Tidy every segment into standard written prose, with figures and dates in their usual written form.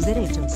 tus derechos.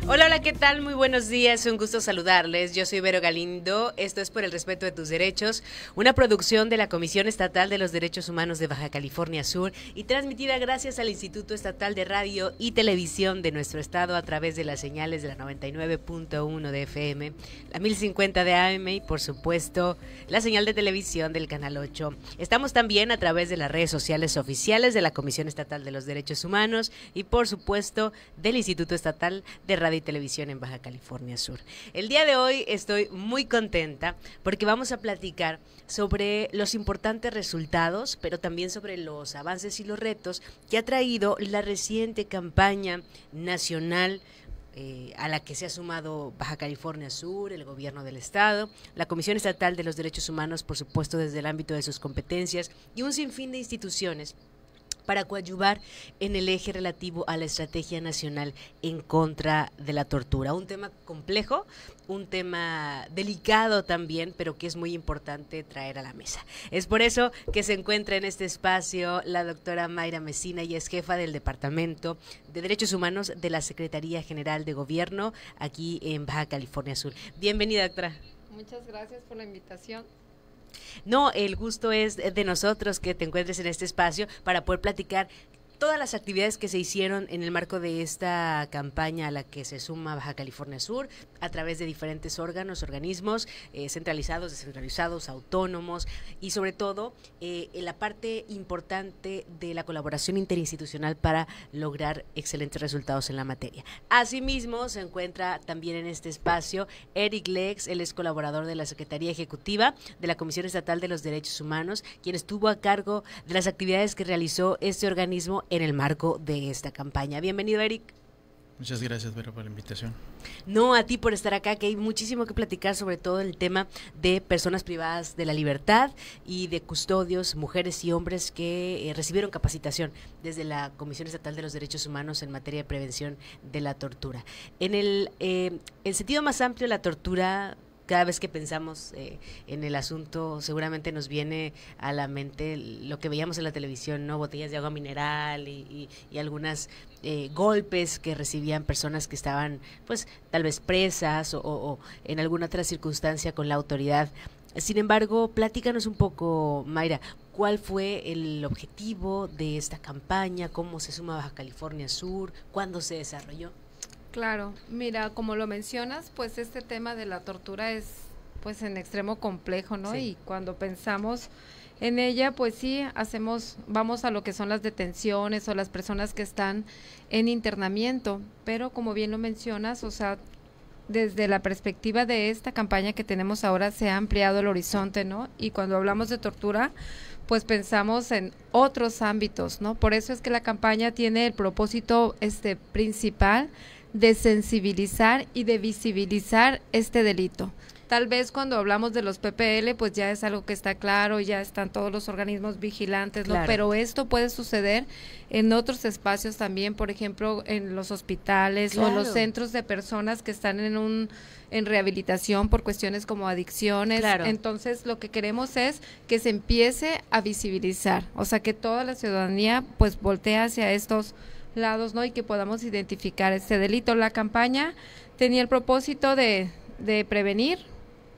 Hola, ¿qué tal? Muy buenos días, un gusto saludarles. Yo soy Vero Galindo, esto es Por el Respeto de tus Derechos, una producción de la Comisión Estatal de los Derechos Humanos de Baja California Sur y transmitida gracias al Instituto Estatal de Radio y Televisión de nuestro estado a través de las señales de la 99.1 de FM, la 1050 de AM y por supuesto la señal de televisión del Canal 8. Estamos también a través de las redes sociales oficiales de la Comisión Estatal de los Derechos Humanos y por supuesto del Instituto Estatal de Radio y Televisión en Baja California Sur. El día de hoy estoy muy contenta porque vamos a platicar sobre los importantes resultados, pero también sobre los avances y los retos que ha traído la reciente campaña nacional a la que se ha sumado Baja California Sur, el gobierno del estado, la Comisión Estatal de los Derechos Humanos, por supuesto desde el ámbito de sus competencias, y un sinfín de instituciones para coadyuvar en el eje relativo a la estrategia nacional en contra de la tortura. Un tema complejo, un tema delicado también, pero que es muy importante traer a la mesa. Es por eso que se encuentra en este espacio la doctora Mayra Mesina, y es jefa del Departamento de Derechos Humanos de la Secretaría General de Gobierno aquí en Baja California Sur. Bienvenida, doctora. Muchas gracias por la invitación. No, el gusto es de nosotros que te encuentres en este espacio para poder platicar todas las actividades que se hicieron en el marco de esta campaña a la que se suma Baja California Sur a través de diferentes órganos, organismos centralizados, descentralizados, autónomos y sobre todo en la parte importante de la colaboración interinstitucional para lograr excelentes resultados en la materia. Asimismo, se encuentra también en este espacio Eric Lex, él es colaborador de la Secretaría Ejecutiva de la Comisión Estatal de los Derechos Humanos, quien estuvo a cargo de las actividades que realizó este organismo en el marco de esta campaña. Bienvenido, Eric. Muchas gracias, Vero, por la invitación. No, a ti por estar acá, que hay muchísimo que platicar sobre todo el tema de personas privadas de la libertad y de custodios, mujeres y hombres que recibieron capacitación desde la Comisión Estatal de los Derechos Humanos en materia de prevención de la tortura. En el sentido más amplio, la tortura, cada vez que pensamos en el asunto, seguramente nos viene a la mente lo que veíamos en la televisión, ¿no? Botellas de agua mineral y algunas golpes que recibían personas que estaban, pues, tal vez presas o en alguna otra circunstancia con la autoridad. Sin embargo, platícanos un poco, Mayra, ¿cuál fue el objetivo de esta campaña? ¿Cómo se suma Baja California Sur? ¿Cuándo se desarrolló? Claro, mira, como lo mencionas, pues este tema de la tortura es pues en extremo complejo, ¿no? Sí. Y cuando pensamos en ella, pues sí, vamos a lo que son las detenciones o las personas que están en internamiento, pero como bien lo mencionas, o sea, desde la perspectiva de esta campaña que tenemos ahora se ha ampliado el horizonte, ¿no? Y cuando hablamos de tortura, pues pensamos en otros ámbitos, ¿no? Por eso es que la campaña tiene el propósito principal de sensibilizar y de visibilizar este delito. Tal vez cuando hablamos de los PPL, pues ya es algo que está claro, ya están todos los organismos vigilantes, ¿no? Claro. Pero esto puede suceder en otros espacios también, por ejemplo, en los hospitales, claro, o en los centros de personas que están en rehabilitación por cuestiones como adicciones. Claro. Entonces, lo que queremos es que se empiece a visibilizar, o sea, que toda la ciudadanía pues voltee hacia estos lados, ¿no? Y que podamos identificar este delito. La campaña tenía el propósito de prevenir,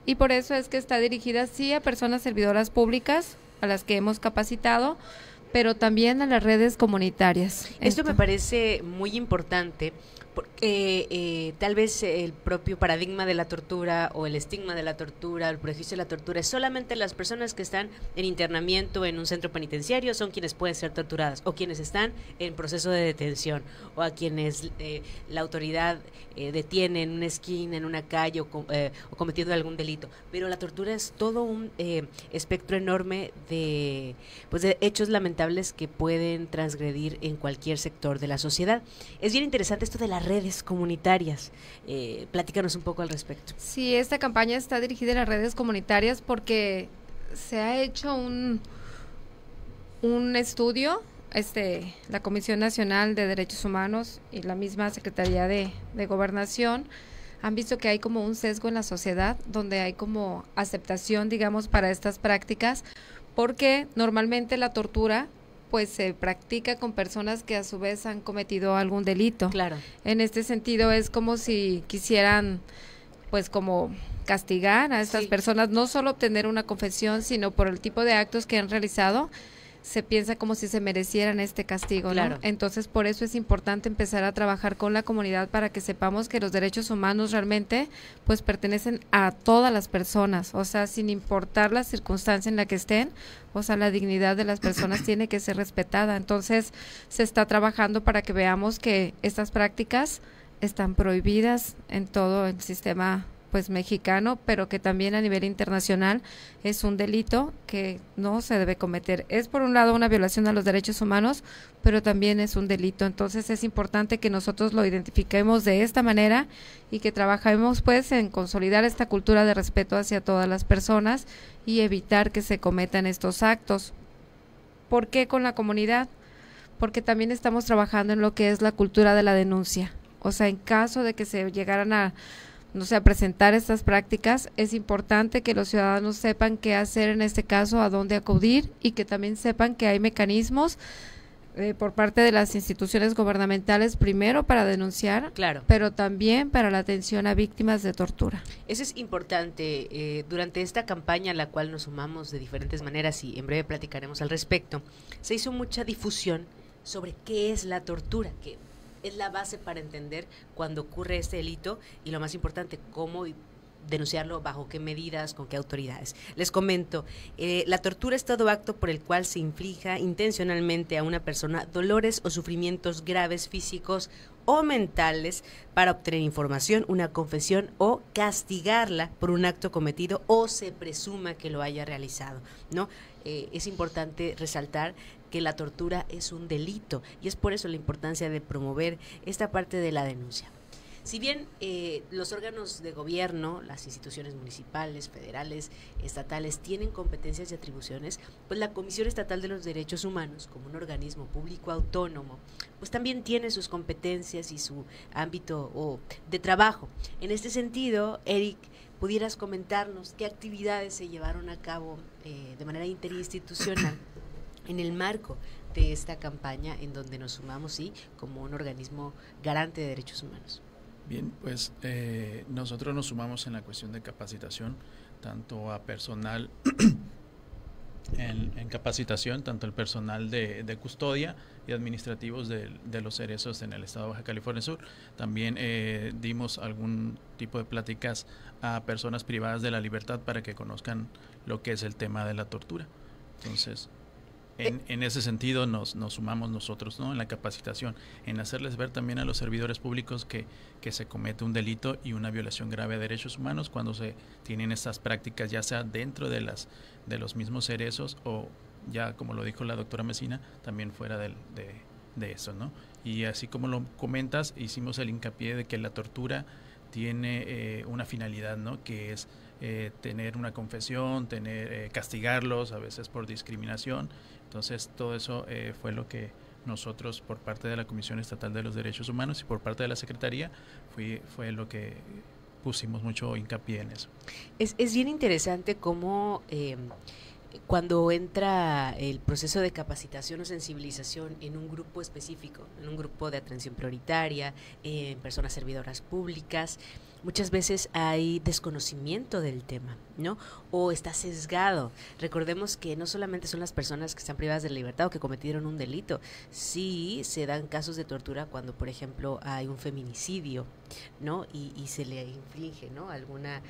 y por eso es que está dirigida sí a personas servidoras públicas a las que hemos capacitado, pero también a las redes comunitarias. Esto me parece muy importante porque tal vez el propio paradigma de la tortura o el estigma de la tortura, el prejuicio de la tortura es solamente las personas que están en internamiento en un centro penitenciario son quienes pueden ser torturadas, o quienes están en proceso de detención, o a quienes la autoridad detiene en una esquina, en una calle o cometiendo algún delito. Pero la tortura es todo un espectro enorme de hechos lamentables que pueden transgredir en cualquier sector de la sociedad. Es bien interesante esto de las redes comunitarias. Platícanos un poco al respecto. Sí, esta campaña está dirigida a las redes comunitarias porque se ha hecho un estudio, la Comisión Nacional de Derechos Humanos y la misma Secretaría de Gobernación han visto que hay como un sesgo en la sociedad donde hay como aceptación, digamos, para estas prácticas, porque normalmente la tortura pues se practica con personas que a su vez han cometido algún delito. Claro. En este sentido es como si quisieran pues como castigar a estas personas, no solo obtener una confesión, sino por el tipo de actos que han realizado, se piensa como si se merecieran este castigo, ¿no? Claro. Entonces, por eso es importante empezar a trabajar con la comunidad para que sepamos que los derechos humanos realmente pues pertenecen a todas las personas, o sea, sin importar la circunstancia en la que estén, o sea, la dignidad de las personas tiene que ser respetada. Entonces, se está trabajando para que veamos que estas prácticas están prohibidas en todo el sistema pues mexicano, pero que también a nivel internacional es un delito que no se debe cometer. Es por un lado una violación a los derechos humanos, pero también es un delito. Entonces es importante que nosotros lo identifiquemos de esta manera y que trabajemos pues en consolidar esta cultura de respeto hacia todas las personas y evitar que se cometan estos actos. ¿Por qué con la comunidad? Porque también estamos trabajando en lo que es la cultura de la denuncia. O sea, en caso de que se llegaran a presentar estas prácticas, es importante que los ciudadanos sepan qué hacer en este caso, a dónde acudir y que también sepan que hay mecanismos por parte de las instituciones gubernamentales, primero para denunciar, claro, pero también para la atención a víctimas de tortura. Eso es importante. Durante esta campaña a la cual nos sumamos de diferentes maneras y en breve platicaremos al respecto, se hizo mucha difusión sobre qué es la tortura, que es la base para entender cuando ocurre este delito y lo más importante, cómo denunciarlo, bajo qué medidas, con qué autoridades. Les comento, la tortura es todo acto por el cual se inflija intencionalmente a una persona dolores o sufrimientos graves físicos o mentales para obtener información, una confesión o castigarla por un acto cometido o se presuma que lo haya realizado, ¿no? Es importante resaltar que la tortura es un delito y es por eso la importancia de promover esta parte de la denuncia. Si bien los órganos de gobierno, las instituciones municipales, federales, estatales tienen competencias y atribuciones, pues la Comisión Estatal de los Derechos Humanos, como un organismo público autónomo, pues también tiene sus competencias y su ámbito de trabajo. En este sentido, Eric, ¿pudieras comentarnos qué actividades se llevaron a cabo de manera interinstitucional en el marco de esta campaña en donde nos sumamos, sí, como un organismo garante de derechos humanos? Bien, pues nosotros nos sumamos en la cuestión de capacitación, tanto a personal en capacitación, tanto el personal de custodia y administrativos de los cerezos en el estado de Baja California Sur. También dimos algún tipo de pláticas a personas privadas de la libertad para que conozcan lo que es el tema de la tortura. Entonces, en ese sentido nos sumamos nosotros, ¿no? En la capacitación, en hacerles ver también a los servidores públicos que se comete un delito y una violación grave de derechos humanos cuando se tienen estas prácticas, ya sea dentro de los mismos cerezos o ya, como lo dijo la doctora Mesina, también fuera de eso, ¿no? Y así como lo comentas, hicimos el hincapié de que la tortura tiene una finalidad, ¿no? Que es tener una confesión, castigarlos a veces por discriminación. Entonces todo eso fue lo que nosotros por parte de la Comisión Estatal de los Derechos Humanos y por parte de la Secretaría fue lo que pusimos mucho hincapié en eso. Es bien interesante cómo cuando entra el proceso de capacitación o sensibilización en un grupo específico, en un grupo de atención prioritaria, en personas servidoras públicas, muchas veces hay desconocimiento del tema, ¿no? O está sesgado. Recordemos que no solamente son las personas que están privadas de la libertad o que cometieron un delito, sí se dan casos de tortura cuando, por ejemplo, hay un feminicidio, ¿no? Y se le inflige, ¿no? Alguna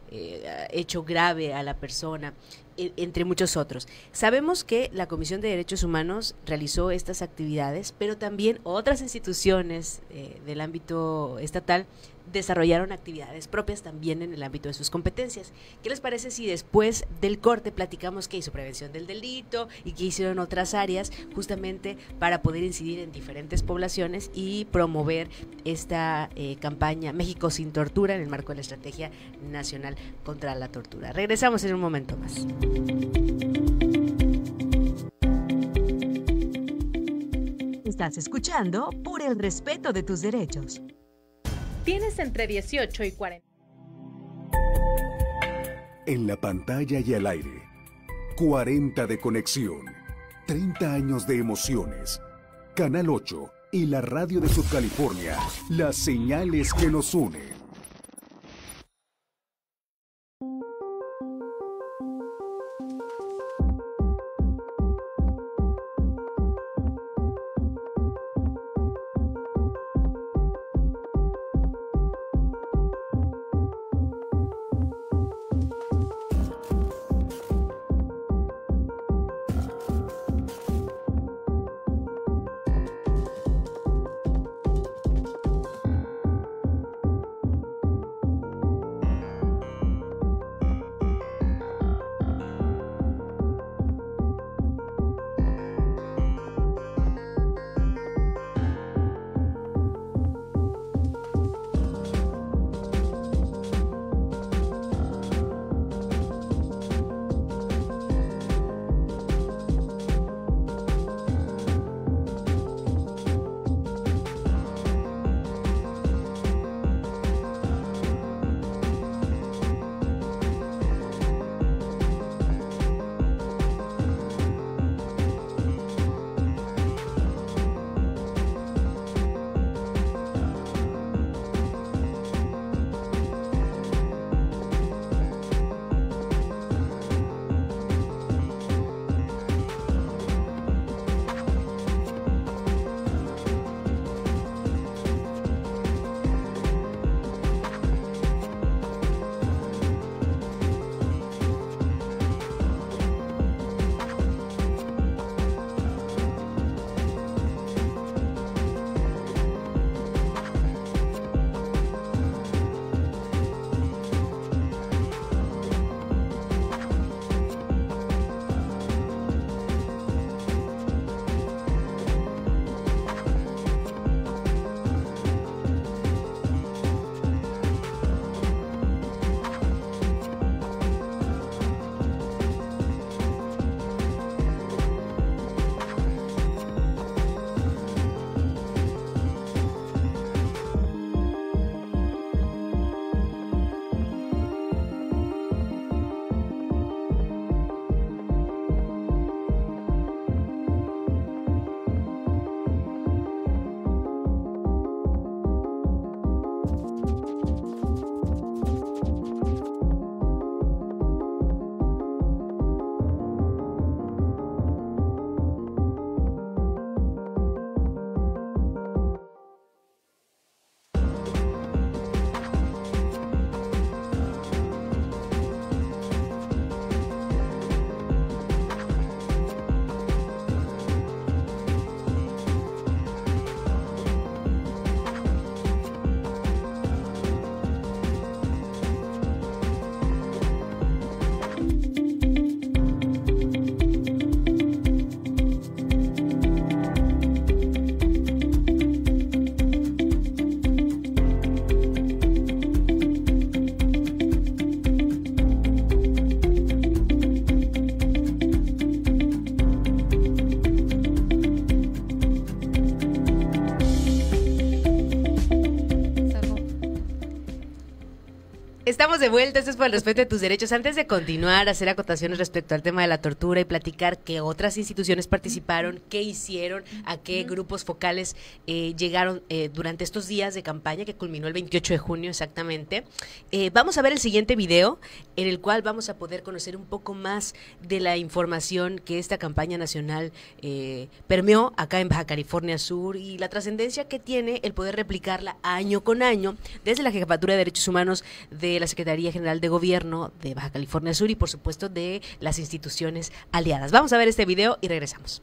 hecho grave a la persona, entre muchos otros. Sabemos que la Comisión de Derechos Humanos realizó estas actividades, pero también otras instituciones del ámbito estatal desarrollaron actividades propias también en el ámbito de sus competencias. ¿Qué les parece si después del corte platicamos qué hizo prevención del delito y qué hicieron otras áreas justamente para poder incidir en diferentes poblaciones y promover esta campaña México sin tortura en el marco de la Estrategia Nacional contra la Tortura? Regresamos en un momento más. Estás escuchando Por el Respeto de tus Derechos. Tienes entre 18 y 40. En la pantalla y al aire, 40 de conexión, 30 años de emociones. Canal 8 y la radio de Subcalifornia, las señales que nos unen. Estamos de vuelta, esto es por el respeto de tus derechos. Antes de continuar, hacer acotaciones respecto al tema de la tortura y platicar qué otras instituciones participaron, qué hicieron, a qué grupos focales llegaron durante estos días de campaña que culminó el 28 de junio exactamente. Vamos a ver el siguiente video en el cual vamos a poder conocer un poco más de la información que esta campaña nacional permeó acá en Baja California Sur y la trascendencia que tiene el poder replicarla año con año desde la Jefatura de Derechos Humanos de la Secretaría General de Gobierno de Baja California Sur y por supuesto de las instituciones aliadas. Vamos a ver este video y regresamos.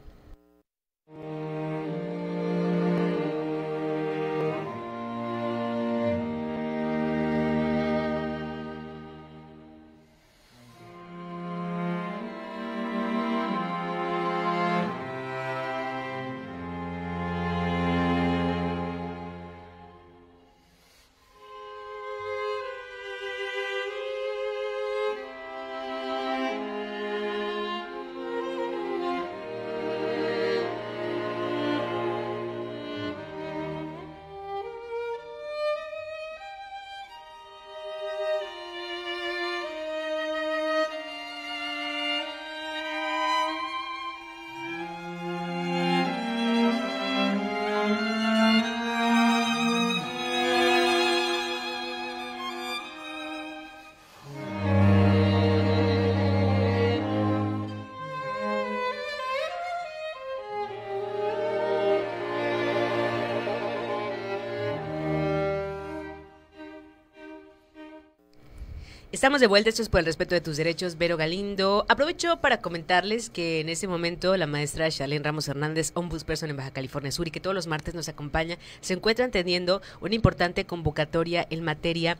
Estamos de vuelta, esto es por el respeto de tus derechos, Vero Galindo. Aprovecho para comentarles que en este momento la maestra Charlene Ramos Hernández, ombudsperson en Baja California Sur y que todos los martes nos acompaña, se encuentra atendiendo una importante convocatoria en materia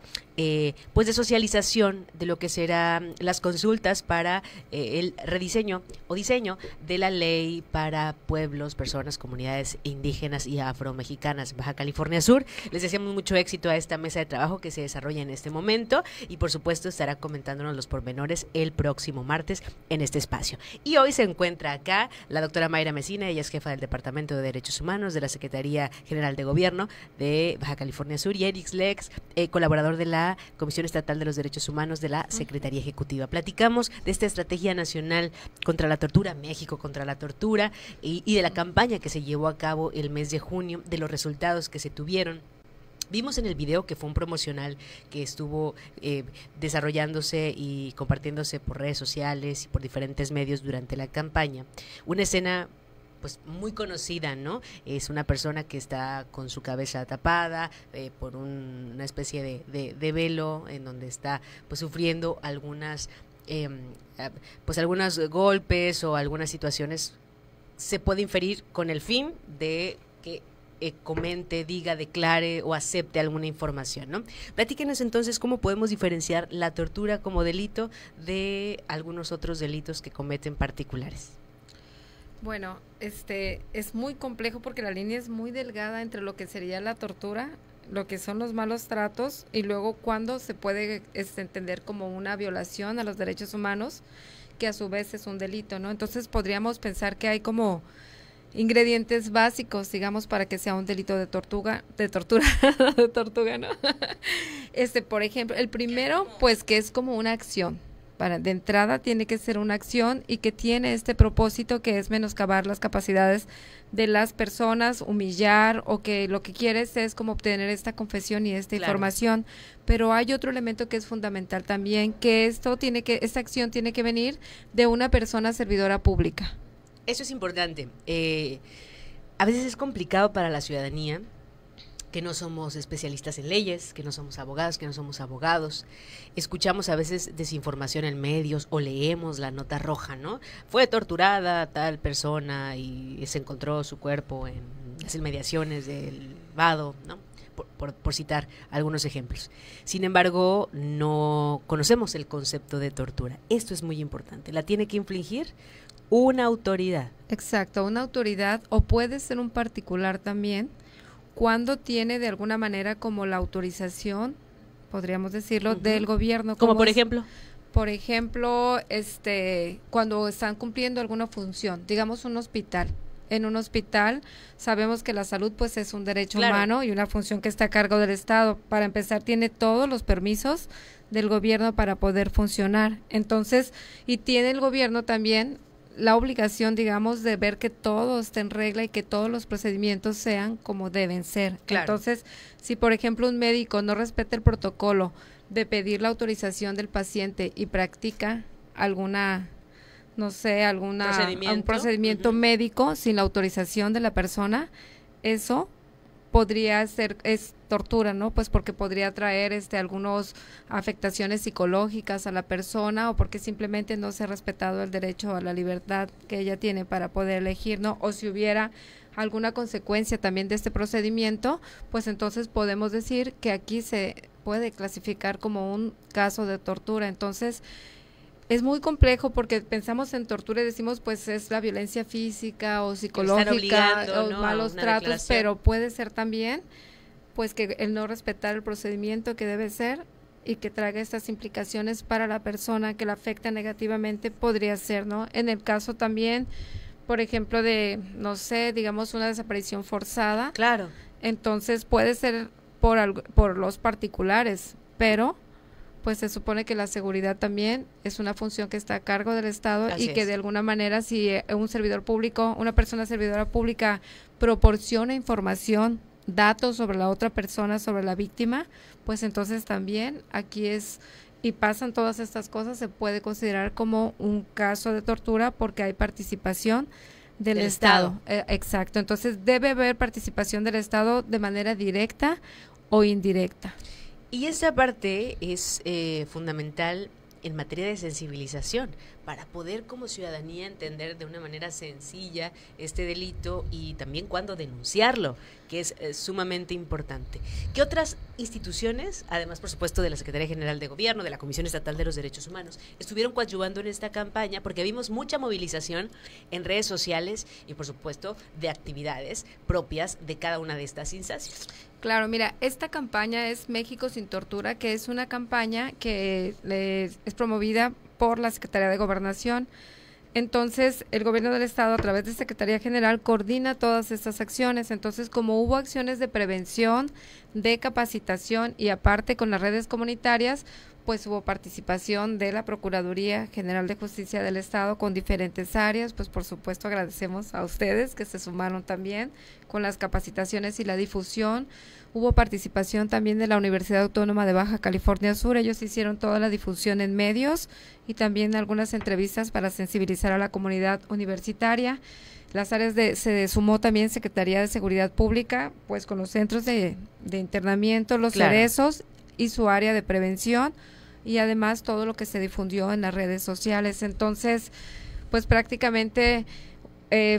pues de socialización de lo que serán las consultas para el rediseño o diseño de la ley para pueblos, personas, comunidades indígenas y afromexicanas Baja California Sur. Les deseamos mucho éxito a esta mesa de trabajo que se desarrolla en este momento y por supuesto estará comentándonos los pormenores el próximo martes en este espacio. Y hoy se encuentra acá la doctora Mayra Mesina, ella es jefa del Departamento de Derechos Humanos de la Secretaría General de Gobierno de Baja California Sur, y Erix Lex, colaborador de la Comisión Estatal de los Derechos Humanos de la Secretaría Ejecutiva. Platicamos de esta estrategia nacional contra la tortura, México contra la tortura, y de la campaña que se llevó a cabo el mes de junio, de los resultados que se tuvieron. Vimos en el video que fue un promocional que estuvo desarrollándose y compartiéndose por redes sociales y por diferentes medios durante la campaña. Una escena pues muy conocida, ¿no? Es una persona que está con su cabeza tapada por una especie de velo en donde está pues sufriendo algunas pues algunos golpes o algunas situaciones, se puede inferir con el fin de que comente, diga, declare o acepte alguna información, ¿no? Platíquenos entonces cómo podemos diferenciar la tortura como delito de algunos otros delitos que cometen particulares. Bueno, es muy complejo porque la línea es muy delgada entre lo que sería la tortura, lo que son los malos tratos y luego cuando se puede entender como una violación a los derechos humanos, que a su vez es un delito, ¿no? Entonces podríamos pensar que hay como ingredientes básicos, digamos, para que sea un delito de tortura, ¿no? Por ejemplo, el primero, pues que es como una acción. De entrada tiene que ser una acción y que tiene este propósito que es menoscabar las capacidades de las personas, humillar, o que lo que quieres es como obtener esta confesión y esta información. Pero hay otro elemento que es fundamental también, que esta acción tiene que venir de una persona servidora pública. Eso es importante. A veces es complicado para la ciudadanía, que no somos especialistas en leyes, que no somos abogados, que no somos abogados. Escuchamos a veces desinformación en medios o leemos la nota roja, ¿no? Fue torturada tal persona y se encontró su cuerpo en las inmediaciones del vado, ¿no? Por citar algunos ejemplos. Sin embargo, no conocemos el concepto de tortura. Esto es muy importante. La tiene que infligir una autoridad. Exacto, una autoridad, o puede ser un particular también, cuando tiene de alguna manera como la autorización, podríamos decirlo, del gobierno. Como por ejemplo. Por ejemplo, cuando están cumpliendo alguna función, digamos un hospital. En un hospital sabemos que la salud pues es un derecho humano y una función que está a cargo del Estado. Para empezar, tiene todos los permisos del gobierno para poder funcionar. Entonces, y tiene el gobierno también la obligación, digamos, de ver que todo esté en regla y que todos los procedimientos sean como deben ser. Claro. Entonces, si por ejemplo un médico no respeta el protocolo de pedir la autorización del paciente y practica alguna, no sé, un procedimiento médico sin la autorización de la persona, eso podría ser, es tortura, ¿no? Pues porque podría traer algunas afectaciones psicológicas a la persona, o porque simplemente no se ha respetado el derecho a la libertad que ella tiene para poder elegir, ¿no? O si hubiera alguna consecuencia también de este procedimiento, pues entonces podemos decir que aquí se puede clasificar como un caso de tortura. Entonces, es muy complejo porque pensamos en tortura y decimos pues es la violencia física o psicológica o ¿no? malos tratos, pero puede ser también pues que el no respetar el procedimiento que debe ser y que traiga estas implicaciones para la persona que la afecta negativamente, podría ser, ¿no? En el caso también, por ejemplo, de, no sé, digamos una desaparición forzada. Claro. Entonces puede ser por los particulares, pero pues se supone que la seguridad también es una función que está a cargo del Estado. Así y que de alguna manera si un servidor público, una persona servidora pública proporciona información, datos sobre la otra persona, sobre la víctima, pues entonces también aquí y pasan todas estas cosas, se puede considerar como un caso de tortura porque hay participación del Estado. Exacto, entonces debe haber participación del Estado de manera directa o indirecta. Y esta parte es fundamental en materia de sensibilización, para poder como ciudadanía entender de una manera sencilla este delito y también cuándo denunciarlo, que es sumamente importante. ¿Qué otras instituciones, además por supuesto de la Secretaría General de Gobierno, de la Comisión Estatal de los Derechos Humanos, estuvieron coadyuvando en esta campaña? Porque vimos mucha movilización en redes sociales y por supuesto de actividades propias de cada una de estas instancias. Claro, mira, esta campaña es México sin Tortura, que es una campaña que es promovida por la Secretaría de Gobernación. Entonces, el gobierno del estado, a través de Secretaría General, coordina todas estas acciones. Entonces, como hubo acciones de prevención, de capacitación y aparte con las redes comunitarias, pues hubo participación de la Procuraduría General de Justicia del Estado con diferentes áreas. Pues por supuesto agradecemos a ustedes que se sumaron también con las capacitaciones y la difusión. Hubo participación también de la Universidad Autónoma de Baja California Sur. Ellos hicieron toda la difusión en medios y también algunas entrevistas para sensibilizar a la comunidad universitaria. Las áreas se sumó también Secretaría de Seguridad Pública, pues con los centros de internamiento, los cerezos y su área de prevención, y además todo lo que se difundió en las redes sociales. Entonces, pues prácticamente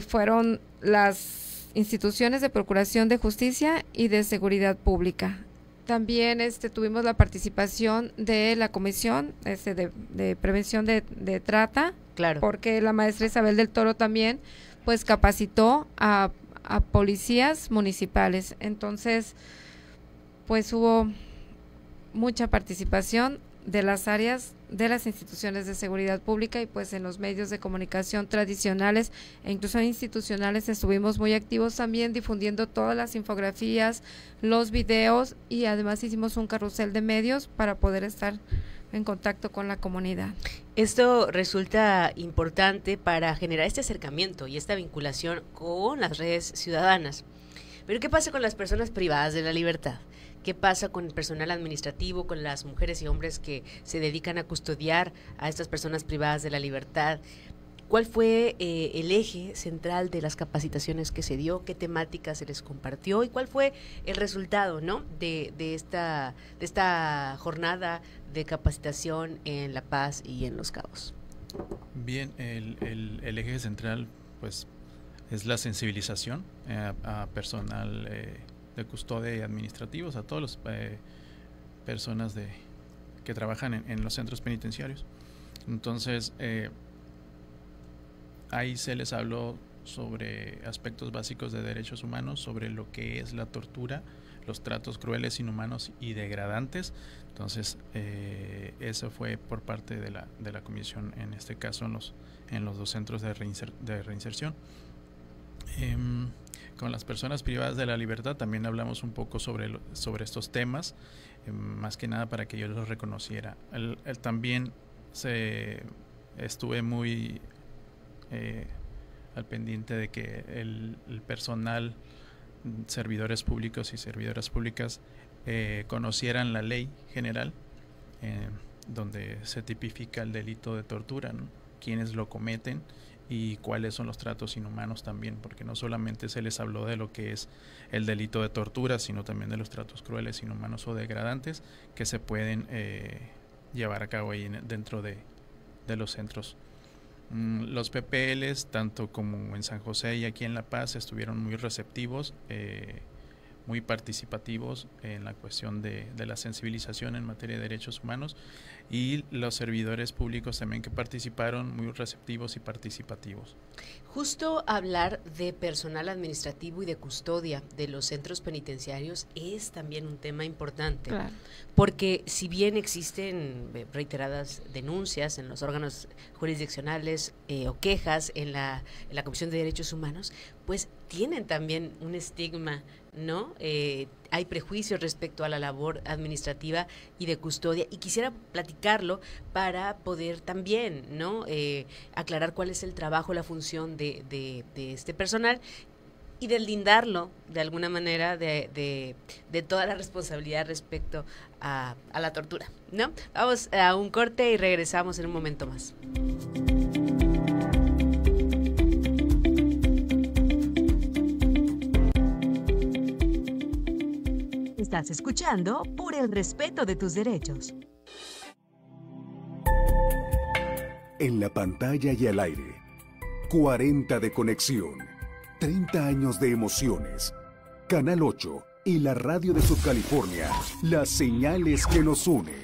fueron las instituciones de Procuración de Justicia y de Seguridad Pública. También tuvimos la participación de la Comisión de Prevención de Trata, porque la maestra Isabel del Toro también pues capacitó a policías municipales. Entonces, pues hubo mucha participación de las áreas de las instituciones de seguridad pública y pues en los medios de comunicación tradicionales e incluso institucionales estuvimos muy activos también difundiendo todas las infografías, los videos, y además hicimos un carrusel de medios para poder estar en contacto con la comunidad. Esto resulta importante para generar este acercamiento y esta vinculación con las redes ciudadanas. Pero ¿qué pasa con las personas privadas de la libertad? ¿Qué pasa con el personal administrativo, con las mujeres y hombres que se dedican a custodiar a estas personas privadas de la libertad? ¿Cuál fue el eje central de las capacitaciones que se dio? ¿Qué temáticas se les compartió? ¿Y cuál fue el resultado, ¿no?, de esta jornada de capacitación en La Paz y en Los Cabos? Bien, el eje central pues es la sensibilización a personal de custodia y administrativos, a todas las personas que trabajan en los centros penitenciarios. Entonces, ahí se les habló sobre aspectos básicos de derechos humanos, sobre lo que es la tortura, los tratos crueles, inhumanos y degradantes. Entonces, eso fue por parte de la comisión, en este caso en los dos centros de reinserción. Con las personas privadas de la libertad también hablamos un poco sobre estos temas, más que nada para que yo los reconociera. También estuve muy al pendiente de que el personal, servidores públicos y servidoras públicas conocieran la ley general donde se tipifica el delito de tortura, ¿no?, quiénes lo cometen y cuáles son los tratos inhumanos también, porque no solamente se les habló de lo que es el delito de tortura, sino también de los tratos crueles, inhumanos o degradantes que se pueden llevar a cabo ahí dentro de los centros. Los PPLs, tanto como en San José y aquí en La Paz, estuvieron muy receptivos, muy participativos en la cuestión de la sensibilización en materia de derechos humanos, y los servidores públicos también que participaron, muy receptivos y participativos. Justo hablar de personal administrativo y de custodia de los centros penitenciarios es también un tema importante, claro, porque si bien existen reiteradas denuncias en los órganos jurisdiccionales o quejas en la Comisión de Derechos Humanos, pues tienen también un estigma, ¿no? Hay prejuicios respecto a la labor administrativa y de custodia, y quisiera platicarlo para poder también, ¿no?, aclarar cuál es el trabajo, la función de este personal y deslindarlo de alguna manera de toda la responsabilidad respecto a la tortura, ¿no? Vamos a un corte y regresamos en un momento más. Estás escuchando Por el respeto de tus derechos. En la pantalla y al aire, 40 de conexión, 30 años de emociones. Canal 8 y la radio de Subcalifornia, las señales que nos unen.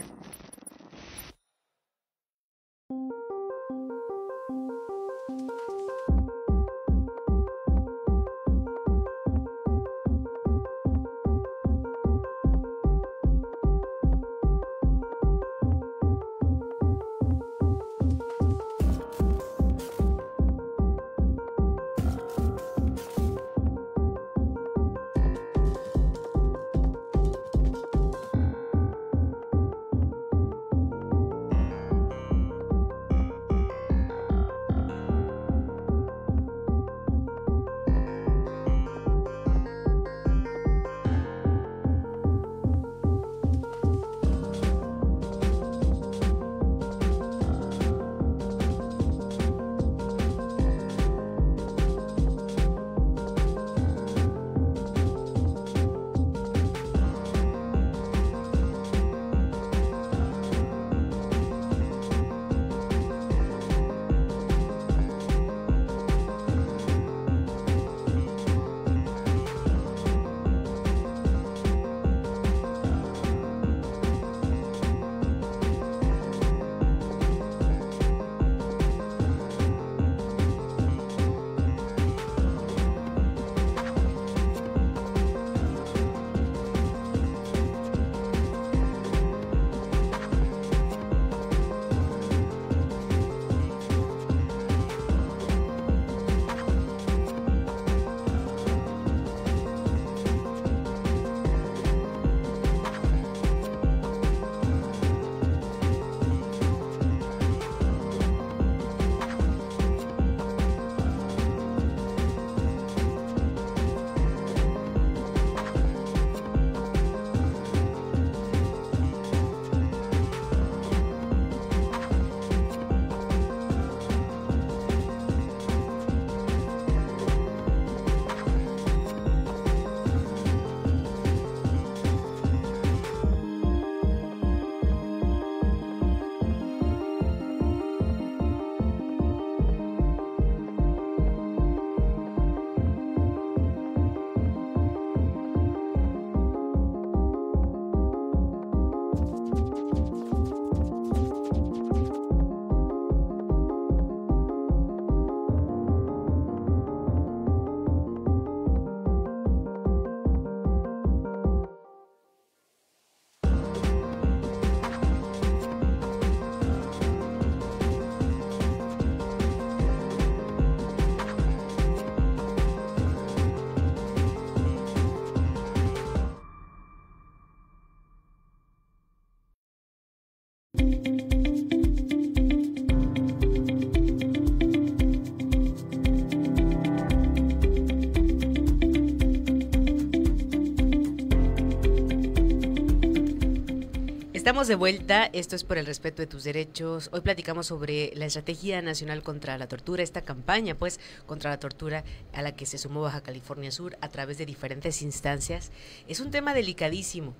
Estamos de vuelta, esto es Por el respeto de tus derechos. Hoy platicamos sobre la Estrategia Nacional contra la Tortura, esta campaña pues contra la tortura a la que se sumó Baja California Sur a través de diferentes instancias. Es un tema delicadísimo.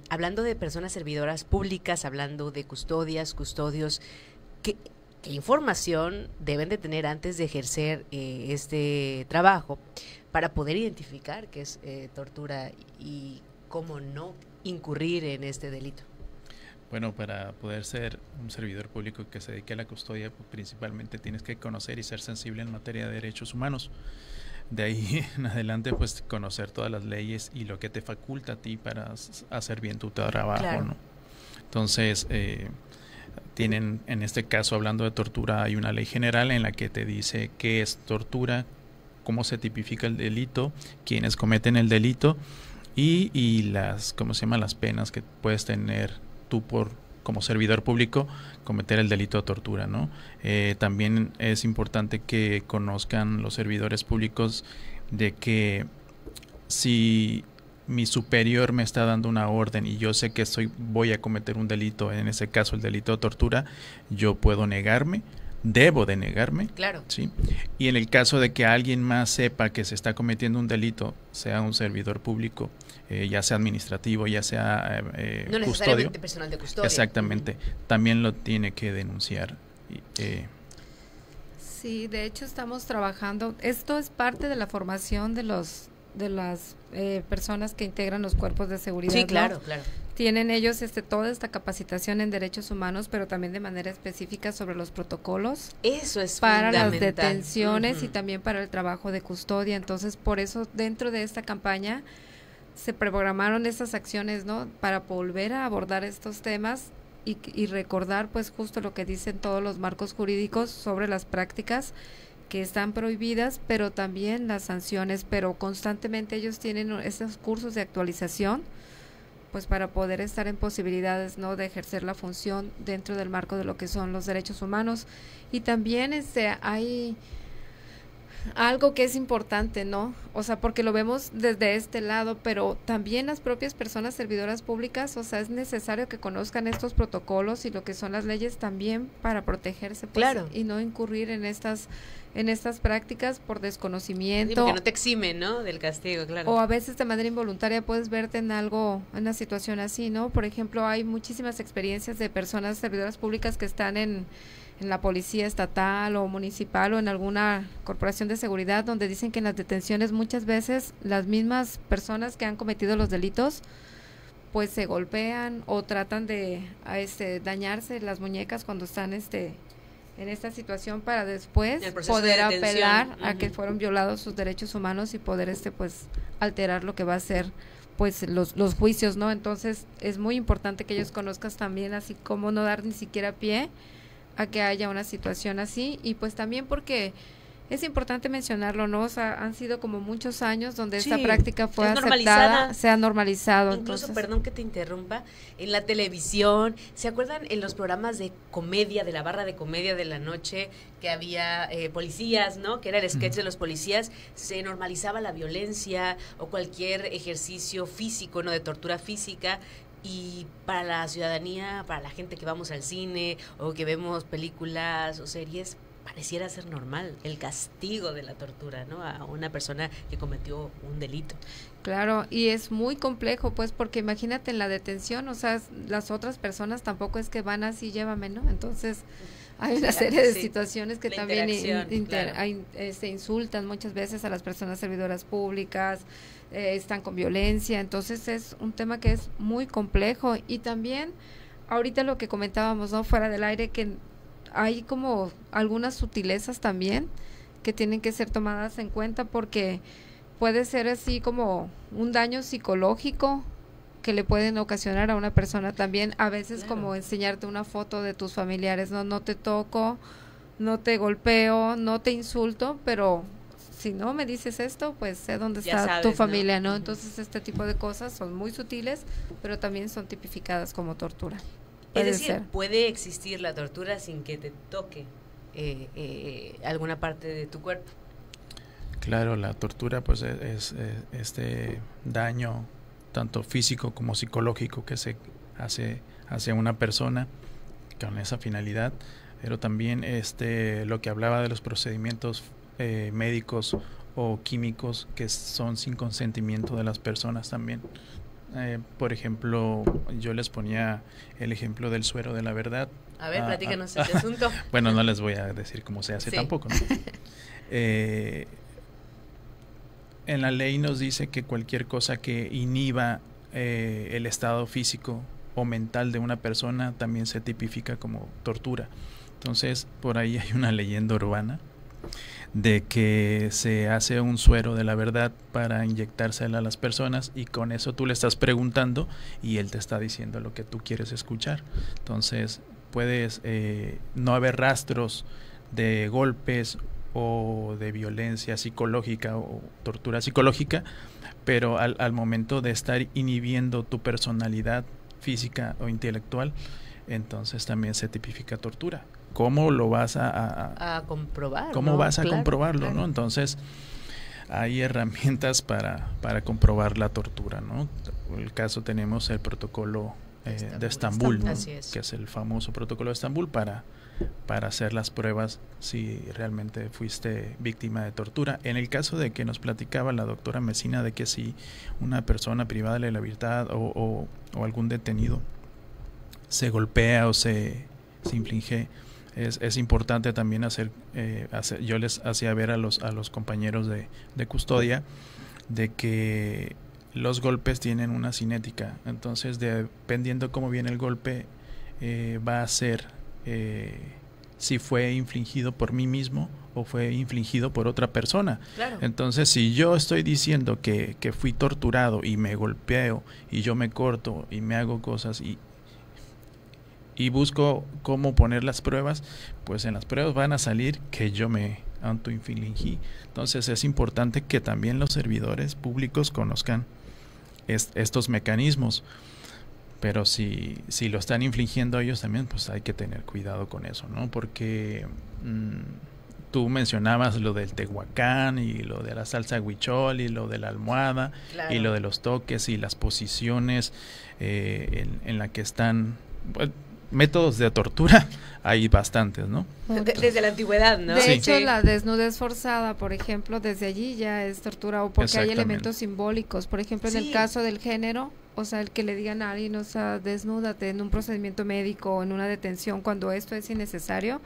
Hablando de personas servidoras públicas, hablando de custodios, ¿qué información deben de tener antes de ejercer este trabajo para poder identificar qué es tortura y cómo no incurrir en este delito? Bueno, para poder ser un servidor público que se dedique a la custodia, pues, principalmente tienes que conocer y ser sensible en materia de derechos humanos. De ahí en adelante, pues conocer todas las leyes y lo que te faculta a ti para hacer bien tu trabajo, claro, ¿no? Entonces, tienen, en este caso, hablando de tortura, hay una ley general en la que te dice qué es tortura, cómo se tipifica el delito, quiénes cometen el delito y las, ¿cómo se llama?, las penas que puedes tener tú como servidor público cometer el delito de tortura, ¿no? También es importante que conozcan los servidores públicos de que si mi superior me está dando una orden y yo sé que voy a cometer un delito, en ese caso el delito de tortura, yo puedo negarme, debo de negarme. Claro. ¿Sí? Y en el caso de que alguien más sepa que se está cometiendo un delito, sea un servidor público, ya sea administrativo, ya sea no necesariamente custodio, personal de custodia. exactamente, también lo tiene que denunciar. Sí, de hecho estamos trabajando, esto es parte de la formación de las personas que integran los cuerpos de seguridad. Sí, ¿no? claro, claro. Tienen ellos toda esta capacitación en derechos humanos, pero también de manera específica sobre los protocolos. Eso es para las fundamental. detenciones y también para el trabajo de custodia. Entonces, por eso dentro de esta campaña se programaron estas acciones, ¿no? Para volver a abordar estos temas y recordar pues justo lo que dicen todos los marcos jurídicos sobre las prácticas que están prohibidas, pero también las sanciones, pero constantemente ellos tienen esos cursos de actualización pues para poder estar en posibilidades, ¿no?, de ejercer la función dentro del marco de lo que son los derechos humanos. Y también hay algo que es importante, ¿no? O sea, porque lo vemos desde este lado, pero también las propias personas servidoras públicas, o sea, es necesario que conozcan estos protocolos y lo que son las leyes también para protegerse, pues, claro, y no incurrir en estas prácticas por desconocimiento. Sí, porque no te exime, ¿no?, del castigo, claro. O a veces de manera involuntaria puedes verte en una situación así, ¿no? Por ejemplo, hay muchísimas experiencias de personas servidoras públicas que están en la policía estatal o municipal o en alguna corporación de seguridad, donde dicen que en las detenciones muchas veces las mismas personas que han cometido los delitos pues se golpean o tratan de dañarse las muñecas cuando están en esta situación para después poder apelar a que fueron violados sus derechos humanos y poder pues alterar lo que va a ser pues los juicios, ¿no? Entonces es muy importante que ellos conozcan también, así como no dar ni siquiera pie a que haya una situación así. Y pues también porque es importante mencionarlo, ¿no? O sea, han sido como muchos años donde esta práctica fue aceptada, se ha normalizado. Incluso, perdón que te interrumpa, en la televisión, ¿se acuerdan en los programas de comedia, de la barra de comedia de la noche, que había policías, ¿no? Que era el sketch de los policías, se normalizaba la violencia o cualquier ejercicio físico, ¿no?, de tortura física. Y para la ciudadanía, para la gente que vamos al cine o que vemos películas o series, pareciera ser normal el castigo de la tortura, ¿no?, a una persona que cometió un delito. Claro, y es muy complejo, pues, porque imagínate en la detención, o sea, las otras personas tampoco es que van así, llévame, ¿no? Entonces, hay una serie de situaciones que también se insultan muchas veces a las personas servidoras públicas, están con violencia, entonces es un tema que es muy complejo. Y también, ahorita lo que comentábamos, ¿no?, fuera del aire, que hay como algunas sutilezas también que tienen que ser tomadas en cuenta, porque puede ser así como un daño psicológico que le pueden ocasionar a una persona también, a veces como enseñarte una foto de tus familiares, no te toco, no te golpeo, no te insulto, pero si no me dices esto, pues sé dónde está tu familia, ¿no? Entonces este tipo de cosas son muy sutiles, pero también son tipificadas como tortura. Es decir, puede existir la tortura sin que te toque alguna parte de tu cuerpo. Claro, la tortura pues es este daño tanto físico como psicológico que se hace hacia una persona con esa finalidad, pero también lo que hablaba de los procedimientos médicos o químicos que son sin consentimiento de las personas también. Por ejemplo, yo les ponía el ejemplo del suero de la verdad. A ver, platícanos ese asunto. Bueno, no les voy a decir cómo se hace tampoco, ¿no? En la ley nos dice que cualquier cosa que inhiba el estado físico o mental de una persona también se tipifica como tortura. Entonces, por ahí hay una leyenda urbana de que se hace un suero de la verdad para inyectársela a las personas y con eso tú le estás preguntando y él te está diciendo lo que tú quieres escuchar. Entonces, puedes no haber rastros de golpes o de violencia psicológica o tortura psicológica, pero al momento de estar inhibiendo tu personalidad física o intelectual, entonces también se tipifica tortura. ¿Cómo lo vas a comprobar? ¿Cómo ¿no? vas a comprobarlo? ¿No? Entonces, hay herramientas para comprobar la tortura, ¿no? En el caso tenemos el protocolo de Estambul, ¿no? Así es. Que es el famoso protocolo de Estambul para hacer las pruebas si realmente fuiste víctima de tortura. En el caso de que nos platicaba la doctora Mesina de que si una persona privada de la libertad o algún detenido se golpea o se inflige, es importante también hacer, yo les hacía ver a los compañeros de custodia de que los golpes tienen una cinética, entonces dependiendo cómo viene el golpe va a ser si fue infligido por mí mismo o fue infligido por otra persona. Claro. Entonces, si yo estoy diciendo que fui torturado y me golpeo y yo me corto y me hago cosas y busco cómo poner las pruebas, pues en las pruebas van a salir que yo me autoinfligí. Entonces es importante que también los servidores públicos conozcan estos mecanismos. Pero si lo están infligiendo ellos también, pues hay que tener cuidado con eso, ¿no? Porque tú mencionabas lo del tehuacán y lo de la salsa huichol y lo de la almohada, claro, y lo de los toques y las posiciones en la que están, pues, métodos de tortura hay bastantes, ¿no? Desde la antigüedad, ¿no? De hecho, la desnudez forzada, por ejemplo, desde allí ya es tortura, o porque hay elementos simbólicos. Por ejemplo, en el caso del género, o sea, el que le digan a alguien, o sea, desnúdate en un procedimiento médico o en una detención cuando esto es innecesario,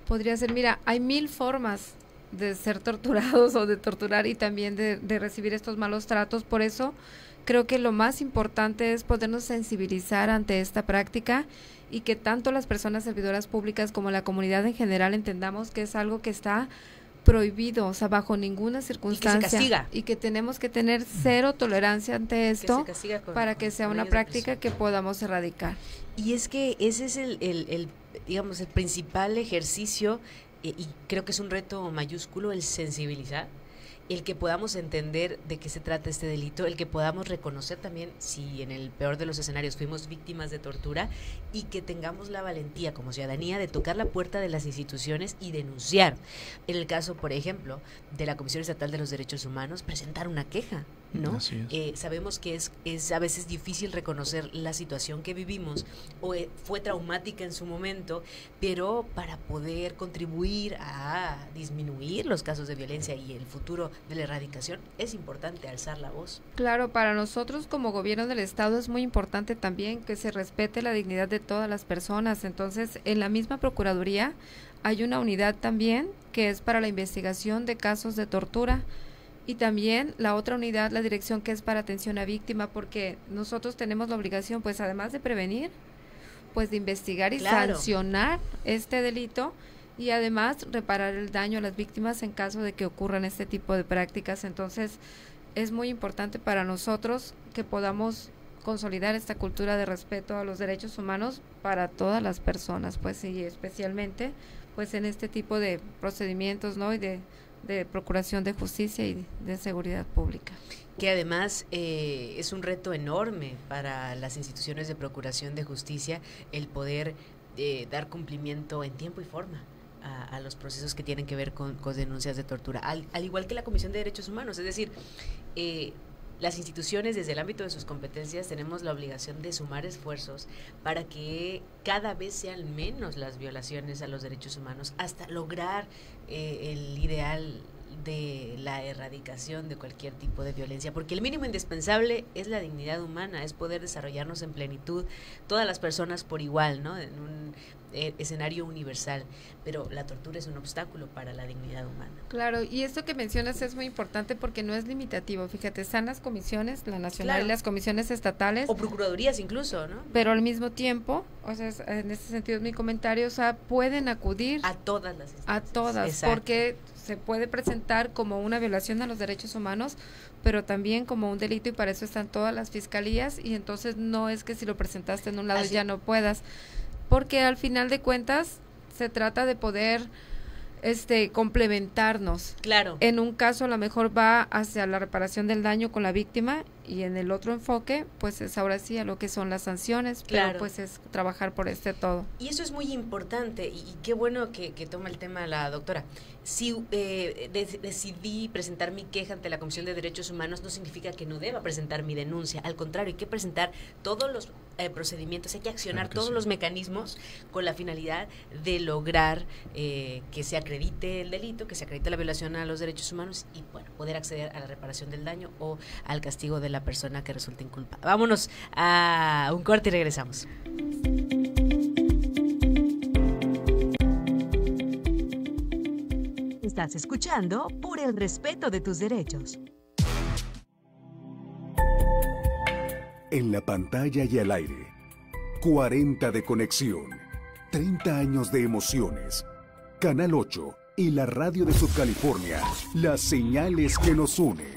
podría ser, mira, hay 1000 formas de ser torturados o de torturar y también de recibir estos malos tratos. Por eso creo que lo más importante es podernos sensibilizar ante esta práctica y que tanto las personas servidoras públicas como la comunidad en general entendamos que es algo que está prohibido, o sea, bajo ninguna circunstancia, y que se castiga, y que tenemos que tener cero tolerancia ante esto para que sea una práctica que podamos erradicar. Y es que ese es digamos, el principal ejercicio, y creo que es un reto mayúsculo, el sensibilizar, el que podamos entender de qué se trata este delito, el que podamos reconocer también si en el peor de los escenarios fuimos víctimas de tortura y que tengamos la valentía como ciudadanía de tocar la puerta de las instituciones y denunciar. En el caso, por ejemplo, de la Comisión Estatal de los Derechos Humanos, presentar una queja, ¿no? Así es. Sabemos que es a veces difícil reconocer la situación que vivimos o fue traumática en su momento, pero para poder contribuir a disminuir los casos de violencia y el futuro de la erradicación, es importante alzar la voz. Claro, para nosotros como gobierno del Estado es muy importante también que se respete la dignidad de todas las personas. Entonces, en la misma Procuraduría hay una unidad también que es para la investigación de casos de tortura, y también la otra unidad, la dirección, que es para atención a víctima, porque nosotros tenemos la obligación, pues además de prevenir, pues de investigar y sancionar este delito, y además reparar el daño a las víctimas en caso de que ocurran este tipo de prácticas. Entonces es muy importante para nosotros que podamos consolidar esta cultura de respeto a los derechos humanos para todas las personas, pues, y especialmente pues en este tipo de procedimientos, ¿no? Y de procuración de justicia y de seguridad pública. Que además es un reto enorme para las instituciones de procuración de justicia el poder dar cumplimiento en tiempo y forma a los procesos que tienen que ver con denuncias de tortura, al igual que la Comisión de Derechos Humanos. Es decir, las instituciones desde el ámbito de sus competencias tenemos la obligación de sumar esfuerzos para que cada vez sean menos las violaciones a los derechos humanos, hasta lograr el ideal de la erradicación de cualquier tipo de violencia, porque el mínimo indispensable es la dignidad humana, es poder desarrollarnos en plenitud, todas las personas por igual, ¿no? En un escenario universal, pero la tortura es un obstáculo para la dignidad humana. Claro, y esto que mencionas es muy importante porque no es limitativo. Fíjate, están las comisiones, la nacional y las comisiones estatales. O procuradurías incluso, ¿no? Pero al mismo tiempo, o sea, en este sentido es mi comentario, o sea, pueden acudir a todas las instancias. A todas, exacto, porque se puede presentar como una violación a los derechos humanos, pero también como un delito, y para eso están todas las fiscalías, y entonces no es que si lo presentaste en un lado ya no puedas, porque al final de cuentas se trata de poder complementarnos. Claro. En un caso a lo mejor va hacia la reparación del daño con la víctima, y en el otro enfoque pues es ahora sí a lo que son las sanciones, claro, pero pues es trabajar por todo. Y eso es muy importante, y qué bueno que toma el tema la doctora. Si decidí presentar mi queja ante la Comisión de Derechos Humanos, no significa que no deba presentar mi denuncia, al contrario, hay que presentar todos los procedimientos, hay que accionar Claro que todos sí. los mecanismos con la finalidad de lograr que se acredite el delito, que se acredite la violación a los derechos humanos y bueno, poder acceder a la reparación del daño o al castigo de la persona que resulte inculpada. Vámonos a un corte y regresamos. Estás escuchando Por el respeto de tus derechos. En la pantalla y al aire, 40 de conexión, 30 años de emociones. Canal 8 y la radio de Subcalifornia, las señales que nos unen.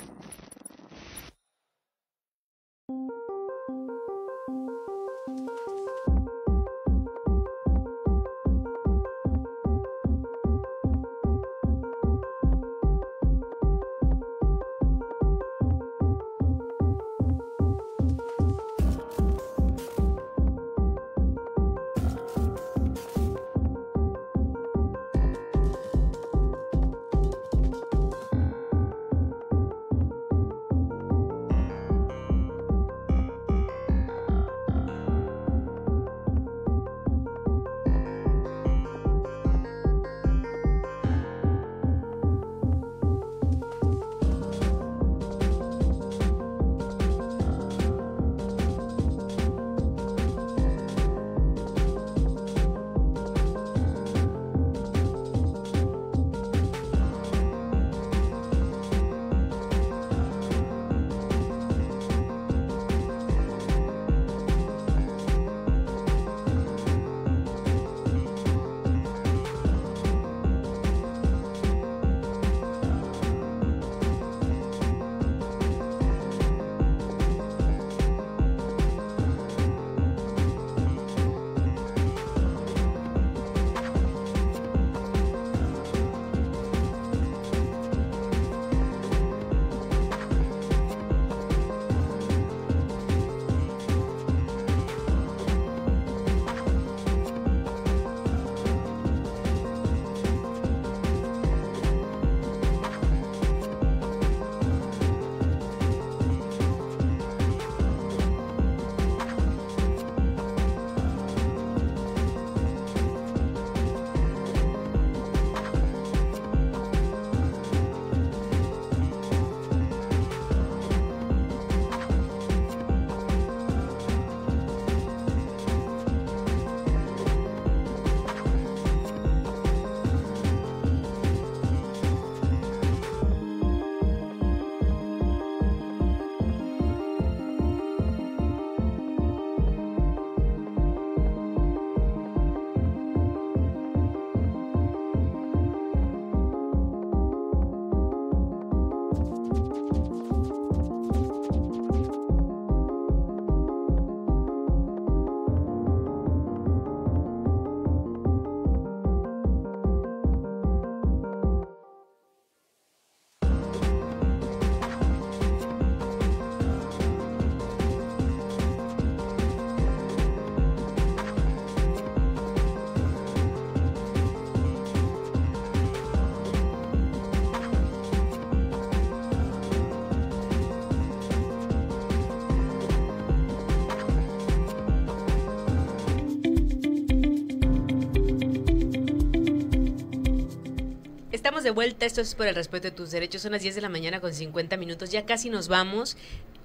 Estamos de vuelta, esto es Por el respeto de tus derechos, son las 10 de la mañana con 50 minutos, ya casi nos vamos.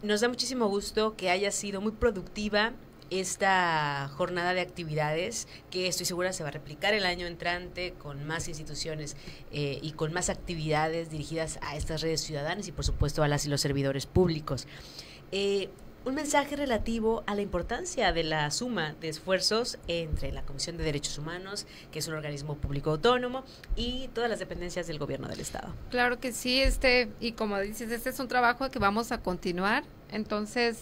Nos da muchísimo gusto que haya sido muy productiva esta jornada de actividades, que estoy segura se va a replicar el año entrante con más instituciones y con más actividades dirigidas a estas redes ciudadanas y por supuesto a las y los servidores públicos. Un mensaje relativo a la importancia de la suma de esfuerzos entre la Comisión de Derechos Humanos, que es un organismo público autónomo, y todas las dependencias del gobierno del estado. Claro que sí, y como dices, este es un trabajo que vamos a continuar, entonces,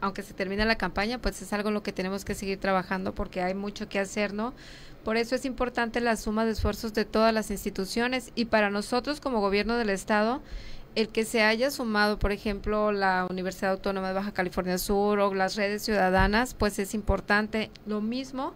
aunque se termine la campaña, pues es algo en lo que tenemos que seguir trabajando porque hay mucho que hacer, ¿no? Por eso es importante la suma de esfuerzos de todas las instituciones y para nosotros como gobierno del estado, el que se haya sumado, por ejemplo, la Universidad Autónoma de Baja California Sur o las redes ciudadanas, pues es importante. Lo mismo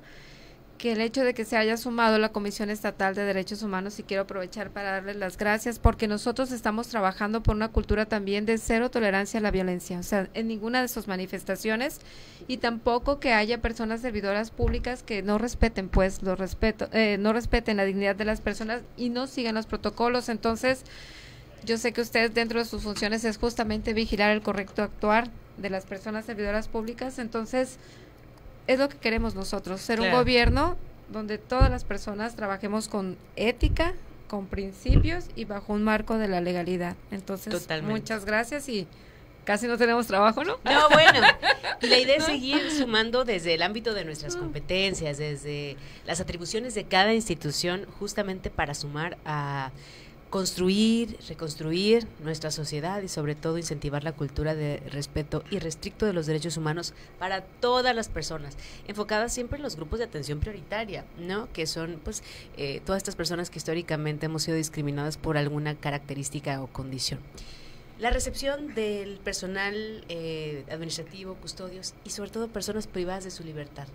que el hecho de que se haya sumado la Comisión Estatal de Derechos Humanos, y quiero aprovechar para darles las gracias, porque nosotros estamos trabajando por una cultura también de cero tolerancia a la violencia, o sea, en ninguna de sus manifestaciones, y tampoco que haya personas servidoras públicas que no respeten, pues, no respeten la dignidad de las personas y no sigan los protocolos. Entonces, yo sé que ustedes dentro de sus funciones es justamente vigilar el correcto actuar de las personas servidoras públicas, entonces es lo que queremos nosotros, ser un gobierno donde todas las personas trabajemos con ética, con principios y bajo un marco de la legalidad. Entonces, muchas gracias y casi no tenemos trabajo, ¿no? No, bueno, y la idea es seguir sumando desde el ámbito de nuestras competencias, desde las atribuciones de cada institución, justamente para sumar a construir, reconstruir nuestra sociedad y sobre todo incentivar la cultura de respeto irrestricto de los derechos humanos para todas las personas, enfocadas siempre en los grupos de atención prioritaria, ¿no? Que son pues todas estas personas que históricamente hemos sido discriminadas por alguna característica o condición. La recepción del personal administrativo, custodios y sobre todo personas privadas de su libertad.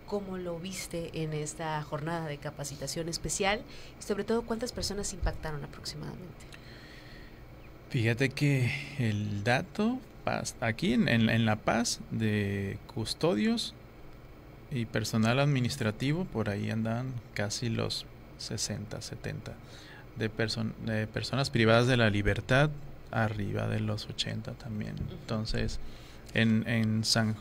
¿Cómo lo viste en esta jornada de capacitación especial? Y sobre todo, ¿cuántas personas impactaron aproximadamente? Fíjate que el dato aquí en La Paz de custodios y personal administrativo, por ahí andan casi los 60, 70 de personas privadas de la libertad, arriba de los 80 también. Entonces, en San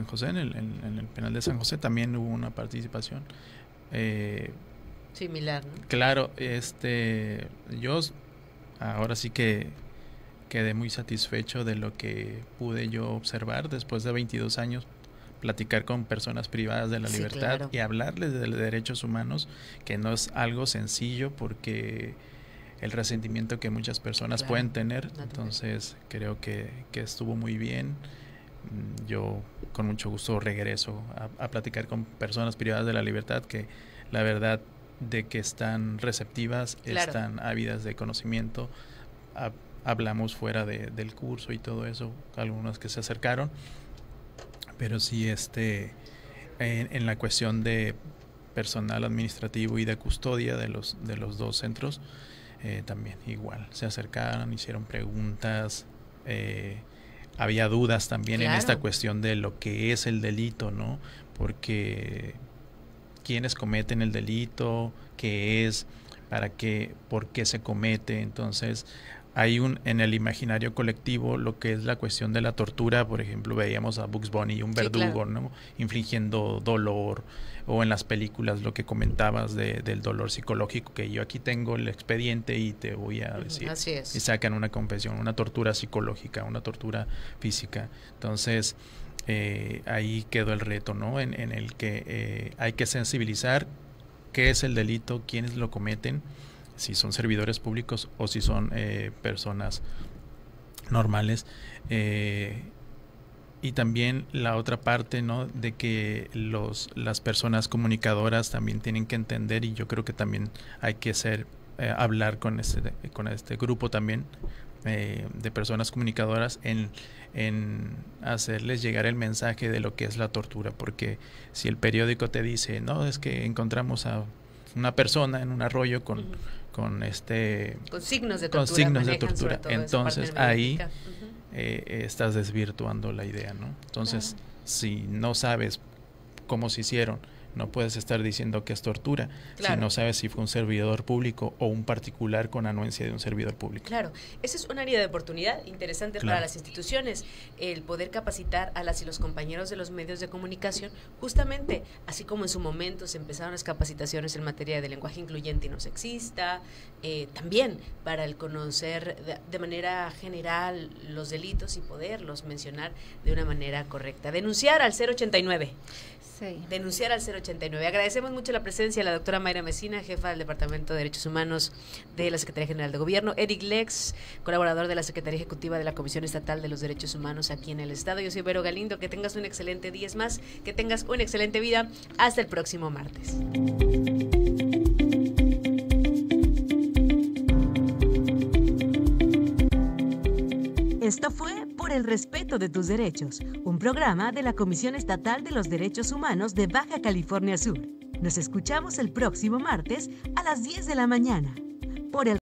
José, en el penal de San José también hubo una participación similar, ¿no? Claro, yo ahora sí que quedé muy satisfecho de lo que pude yo observar después de 22 años, platicar con personas privadas de la libertad y hablarles de derechos humanos, que no es algo sencillo porque el resentimiento que muchas personas pueden tener. Entonces creo que estuvo muy bien. Yo con mucho gusto regreso a platicar con personas privadas de la libertad, que la verdad de que están receptivas, están ávidas de conocimiento. Hablamos fuera del curso y todo eso, algunos que se acercaron, pero sí en la cuestión de personal administrativo y de custodia de los dos centros, también igual se acercaron, hicieron preguntas, había dudas también en esta cuestión de lo que es el delito, ¿no? Porque quiénes cometen el delito, qué es, por qué se comete. Entonces hay en el imaginario colectivo lo que es la cuestión de la tortura. Por ejemplo, veíamos a Bugs Bunny, un verdugo, ¿no? Infligiendo dolor, o en las películas lo que comentabas del dolor psicológico, que yo aquí tengo el expediente y te voy a decir. Así es. Y sacan una confesión, una tortura psicológica, una tortura física. Entonces ahí quedó el reto, ¿no? En el que hay que sensibilizar qué es el delito, quiénes lo cometen, si son servidores públicos o si son personas normales, y también la otra parte, ¿no? De que las personas comunicadoras también tienen que entender, y yo creo que también hay que hablar con este grupo también de personas comunicadoras en hacerles llegar el mensaje de lo que es la tortura, porque si el periódico te dice, no, es que encontramos a una persona en un arroyo con signos de tortura, entonces ahí estás desvirtuando la idea, ¿no? Entonces, si no sabes cómo se hicieron, no puedes estar diciendo que es tortura, si no sabes si fue un servidor público o un particular con anuencia de un servidor público. Claro, ese es un área de oportunidad interesante para las instituciones, el poder capacitar a las y los compañeros de los medios de comunicación, justamente, así como en su momento se empezaron las capacitaciones en materia de lenguaje incluyente y no sexista, también para el conocer de manera general los delitos y poderlos mencionar de una manera correcta. Denunciar al 089. Sí. Denunciar al 089. Agradecemos mucho la presencia de la doctora Mayra Mesina, jefa del Departamento de Derechos Humanos de la Secretaría General de Gobierno, Eric Lex, colaborador de la Secretaría Ejecutiva de la Comisión Estatal de los Derechos Humanos aquí en el Estado. Yo soy Vero Galindo, que tengas un excelente día, es más, que tengas una excelente vida. Hasta el próximo martes. Esto fue Por el Respeto de tus Derechos, un programa de la Comisión Estatal de los Derechos Humanos de Baja California Sur. Nos escuchamos el próximo martes a las 10 de la mañana por el